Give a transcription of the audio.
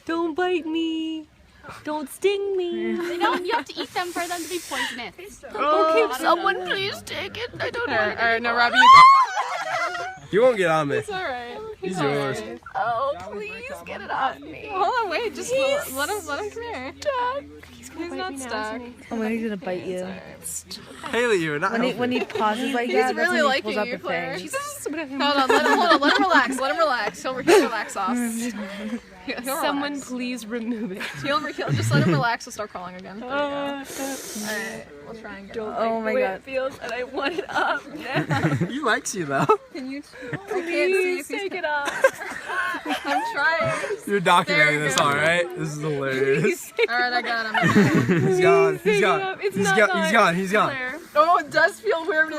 Don't bite me. Don't sting me. They don't. You have to eat them for them to be poisonous. Okay, someone please take it. I don't want it. Alright, no, Robbie, you go. You won't get on me. It's alright. He's yours. Oh, please get it off me. Hold on, wait, just let him come here. He's not stuck. Oh my god, he's gonna bite you. Haley, you're not When he pauses like that, that's when he pulls out the Claire. fangs. Hold on, let him relax. Let him relax. He'll relax off. Someone please remove it. He'll just let him relax and start crawling again. Alright, we'll try and get it. Oh my god. It feels and I want it up now. He likes you though. Can you? Please take it off. I'm trying. You're documenting this, alright? This is hilarious. Alright, I got him. He's gone. He's gone. It's He's not gone. He's gone. He's gone. Oh, it does feel weird.